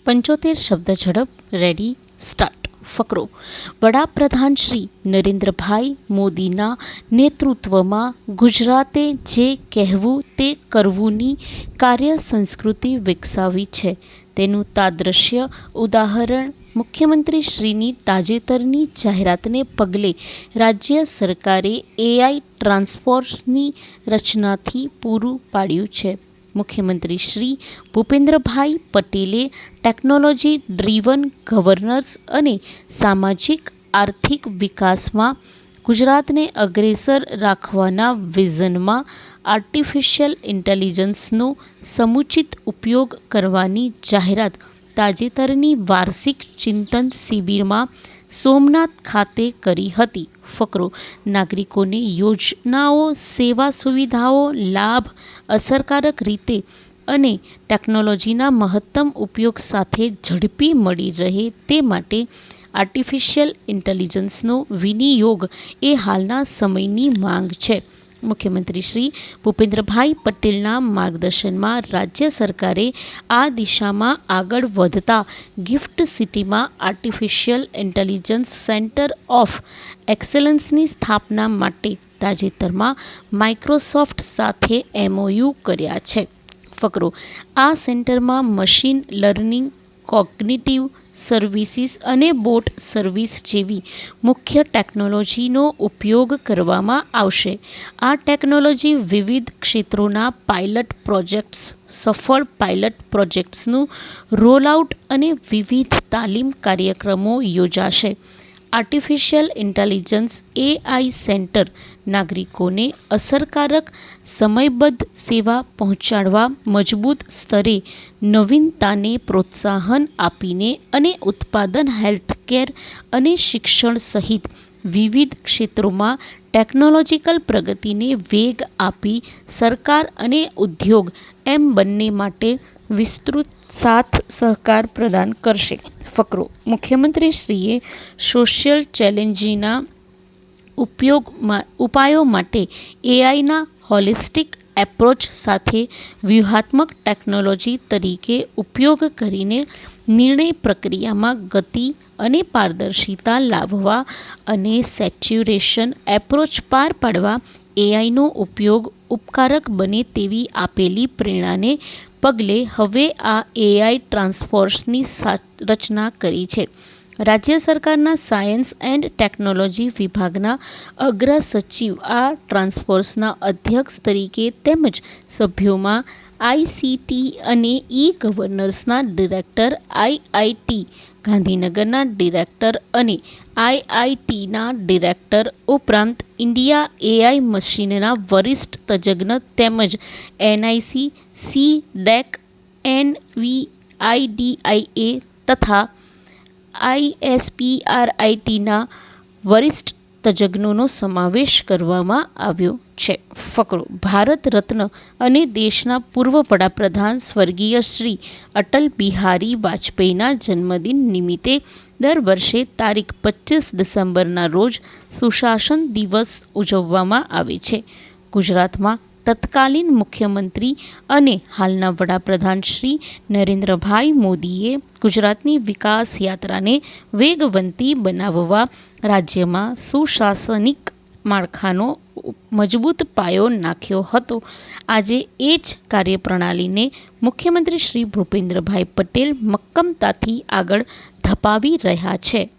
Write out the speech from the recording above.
75 શબ્દ ઝડપ ready start ફકરો વડાપ્રધાન શ્રી નરેન્દ્રભાઈ મોદીના નેતૃત્વમાં ગુજરાતે જે કહેવું તે કરવુંની કાર્ય સંસ્કૃતિ વિકસાવી છે તેનું તાદ્રશ્ય ઉદાહરણ મુખ્યમંત્રી શ્રીની તાજેતરની જાહેરાતને પગલે રાજ્ય સરકારે એઆઈ ટ્રાન્સફોર્સની રચનાથી પૂરું પાડ્યું છે. મુખ્યમંત્રી શ્રી ભૂપેન્દ્રભાઈ પટેલે ટેકનોલોજી ડ્રીવન ગવર્નન્સ અને સામાજિક આર્થિક વિકાસમાં ગુજરાતને અગ્રેસર રાખવાના વિઝનમાં આર્ટિફિશિયલ ઇન્ટેલિજન્સનો સમુચિત ઉપયોગ કરવાની જાહેરાત તાજેતરની વાર્ષિક ચિંતન શિબિરમાં સોમનાથ ખાતે કરી હતી. ફકરો નાગરિકોને યોજનાઓ સેવા સુવિધાઓ લાભ અસરકારક રીતે અને ટેકનોલોજીના મહત્તમ ઉપયોગ સાથે ઝડપી મળી રહે તે માટે આર્ટિફિશિયલ ઇન્ટેલિજન્સનો વિનિયોગ એ હાલના સમયની માંગ છે. મુખ્યમંત્રી શ્રી ભૂપેન્દ્રભાઈ પટેલના માર્ગદર્શનમાં રાજ્ય સરકારે આ દિશામાં આગળ વધતા ગિફ્ટ સિટીમાં આર્ટિફિશિયલ ઇન્ટેલિજન્સ સેન્ટર ઓફ એક્સેલન્સની સ્થાપના માટે તાજેતરમાં માઇક્રોસોફ્ટ સાથે MOU કર્યા છે. ફકરો આ સેન્ટરમાં મશીન લર્નિંગ કોગ્નિટિવ સર્વિસીસ અને બોટ સર્વિસ જેવી મુખ્ય ટેકનોલોજીનો ઉપયોગ કરવામાં આવશે. આ ટેકનોલોજી વિવિધ ક્ષેત્રોના પાયલટ પ્રોજેક્ટ્સ સફળ પાયલટ પ્રોજેક્ટ્સનું રોલઆઉટ અને વિવિધ તાલીમ કાર્યક્રમો યોજાશે. આર્ટિફિશિયલ ઇન્ટેલિજન્સ AI સેન્ટર નાગરિકોને અસરકારક સમયબદ્ધ સેવા પહોંચાડવા મજબૂત સ્તરે નવીનતાને પ્રોત્સાહન આપીને અને ઉત્પાદન હેલ્થકેર અને શિક્ષણ સહિત વિવિધ ક્ષેત્રોમાં ટેકનોલોજીકલ પ્રગતિને વેગ આપી સરકાર અને ઉદ્યોગ એમ બંને માટે વિસ્તૃત સાથ સહકાર પ્રદાન કરશે. ફકરો મુખ્યમંત્રીશ્રીએ સોશિયલ ચેલેન્જીના ઉપાયો માટે એઆઈના હોલિસ્ટિક એપ્રોચ સાથે વ્યૂહાત્મક ટેકનોલોજી તરીકે ઉપયોગ કરીને નિર્ણય પ્રક્રિયામાં ગતિ અને પારદર્શિતા લાવવા અને સેચ્યુરેશન એપ્રોચ પાર પાડવા એઆઈનો ઉપયોગ ઉપકારક બને તેવી આપેલી પ્રેરણાને પગલે હવે આ એઆઈ ટ્રાન્સફોર્સની રચના કરી છે. રાજ્ય સરકારના સાયન્સ એન્ડ ટેકનોલોજી વિભાગના અગ્ર સચિવ આ ટ્રાન્સફોર્સના અધ્યક્ષ તરીકે તેમજ સભ્યોમાં ICT અને ગવર્નન્સના ડિરેક્ટર, IIT ગાંધીનગરના ડિરેક્ટર અને IITના ડિરેક્ટર ઉપરાંત ઇન્ડિયા AI મશીનના વરિષ્ઠ તજજ્ઞ તેમજ NIC, CDEC, NVIDIA તથા ISPRITના વરિષ્ઠ તજજ્ઞોનો સમાવેશ કરવામાં આવ્યો છે. ફકરો ભારત રત્ન અને દેશના પૂર્વ વડાપ્રધાન સ્વર્ગીય શ્રી અટલ બિહારી વાજપેયીના જન્મદિન નિમિત્તે દર વર્ષે તારીખ 25 ડિસેમ્બરના રોજ સુશાસન દિવસ ઉજવવામાં આવે છે. ગુજરાતમાં તત્કાલીન મુખ્યમંત્રી અને હાલના વડાપ્રધાન શ્રી નરેન્દ્રભાઈ મોદીએ ગુજરાતની વિકાસ યાત્રાને વેગવંતી બનાવવા રાજ્યમાં સુશાસનિક માળખાનો મજબૂત પાયો નાખ્યો હતો. આજે એ જ કાર્યપ્રણાલીને મુખ્યમંત્રી શ્રી ભૂપેન્દ્રભાઈ પટેલ મક્કમતાથી આગળ ધપાવી રહ્યા છે.